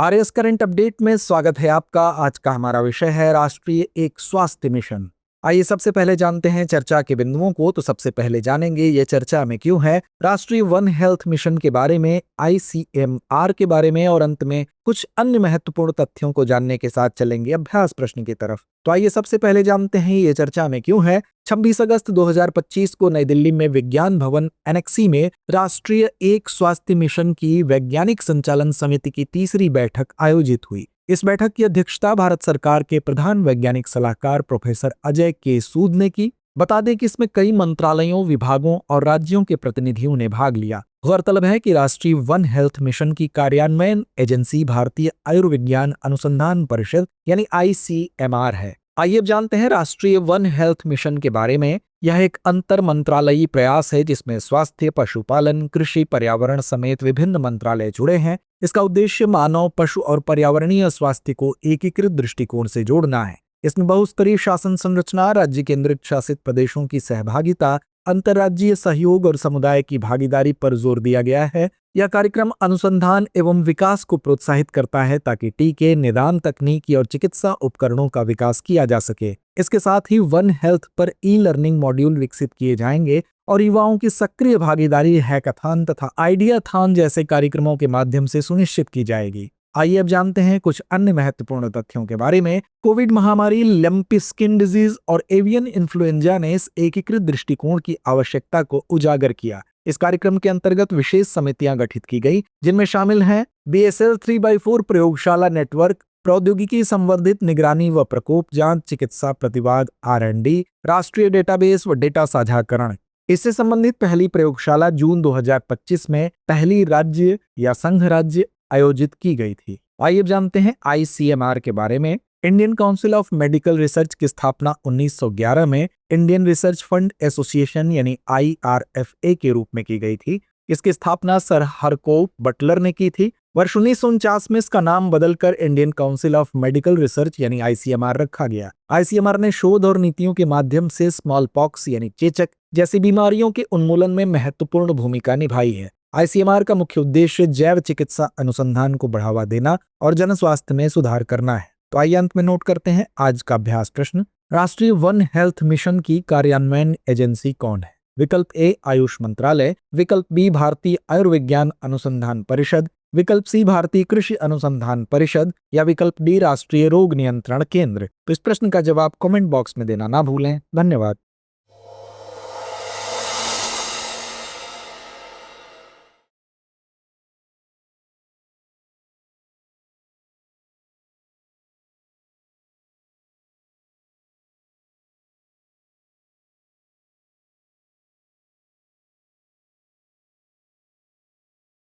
RS current update में स्वागत है आपका। आज का हमारा विषय है राष्ट्रीय एक स्वास्थ्य मिशन। आइए सबसे पहले जानते हैं चर्चा के बिंदुओं को। तो सबसे पहले जानेंगे ये चर्चा में क्यों है, राष्ट्रीय वन हेल्थ मिशन के बारे में, आईसीएमआर के बारे में और अंत में कुछ अन्य महत्वपूर्ण तथ्यों को जानने के साथ चलेंगे अभ्यास प्रश्न की तरफ। तो आइए सबसे पहले जानते हैं ये चर्चा में क्यों है। 26 अगस्त 2025 को नई दिल्ली में विज्ञान भवन एनेक्सी में राष्ट्रीय एक स्वास्थ्य मिशन की वैज्ञानिक संचालन समिति की तीसरी बैठक आयोजित हुई। इस बैठक की अध्यक्षता भारत सरकार के प्रधान वैज्ञानिक सलाहकार प्रोफेसर अजय के सूद ने की। बता दें कि इसमें कई मंत्रालयों, विभागों और राज्यों के प्रतिनिधियों ने भाग लिया। गौरतलब है कि राष्ट्रीय वन हेल्थ मिशन की कार्यान्वयन एजेंसी भारतीय आयुर्विज्ञान अनुसंधान परिषद यानी आईसीएमआर है। आइए अब जानते हैं राष्ट्रीय वन हेल्थ मिशन के बारे में। यह एक अंतर मंत्रालयी प्रयास है जिसमें स्वास्थ्य, पशुपालन, कृषि, पर्यावरण समेत विभिन्न मंत्रालय जुड़े हैं। इसका उद्देश्य मानव, पशु और पर्यावरणीय स्वास्थ्य को एकीकृत दृष्टिकोण से जोड़ना है। इसमें बहुस्तरीय शासन संरचना, राज्य केंद्रित शासित प्रदेशों की सहभागिता, अंतर्राज्यीय सहयोग और समुदाय की भागीदारी पर जोर दिया गया है। यह कार्यक्रम अनुसंधान एवं विकास को प्रोत्साहित करता है ताकि टीके, निदान तकनीकी और चिकित्सा उपकरणों का विकास किया जा सके। इसके साथ ही वन हेल्थ पर ई लर्निंग मॉड्यूल विकसित किए जाएंगे और युवाओं की सक्रिय भागीदारी हैकाथॉन तथा आइडियाथॉन जैसे कार्यक्रमों के माध्यम से सुनिश्चित की जाएगी। आइए अब जानते हैं कुछ अन्य महत्वपूर्ण तथ्यों के बारे में। कोविड महामारी, लंपी स्किन डिजीज और एवियन इन्फ्लुएंजा ने इस एकीकृत दृष्टिकोण की आवश्यकता को उजागर किया। इस कार्यक्रम के अंतर्गत विशेष समितियां गठित की गई जिनमें शामिल हैं BSL 3x4 प्रयोगशाला नेटवर्क, प्रौद्योगिकी संवर्धित निगरानी व प्रकोप जांच, चिकित्सा प्रतिवाद R&D, राष्ट्रीय डेटाबेस व डेटा साझाकरण। इससे संबंधित पहली प्रयोगशाला जून 2025 में पहली राज्य या संघ राज्य आयोजित की गई थी। आइए अब जानते हैं आईसीएमआर के बारे में। Indian council of medical research की स्थापना 1911 में इंडियन रिसर्च फंड एसोसिएशन यानी IRFA के रूप में की गई थी। इसकी स्थापना सर हरकोर्ट बटलर ने की थी। वर्ष 1949 में इसका नाम बदलकर Indian council of medical research यानी ICMR रखा गया। ICMR ने शोध और नीतियों के माध्यम से स्मॉल पॉक्स यानी चेचक जैसी बीमारियों के उन्मूलन में महत्वपूर्ण भूमिका निभाई है। ICMR का मुख्य उद्देश्य जैव चिकित्सा अनुसंधान को बढ़ावा देना और जन स्वास्थ्य में सुधार करना है। तो आइए अंत में नोट करते हैं आज का अभ्यास प्रश्न। राष्ट्रीय वन हेल्थ मिशन की कार्यान्वयन एजेंसी कौन है? विकल्प A आयुष मंत्रालय, विकल्प B भारतीय आयुर्विज्ञान अनुसंधान परिषद, विकल्प C भारतीय कृषि अनुसंधान परिषद या विकल्प D राष्ट्रीय रोग नियंत्रण केंद्र। तो इस प्रश्न का जवाब कमेंट बॉक्स में देना ना भूलें। धन्यवाद।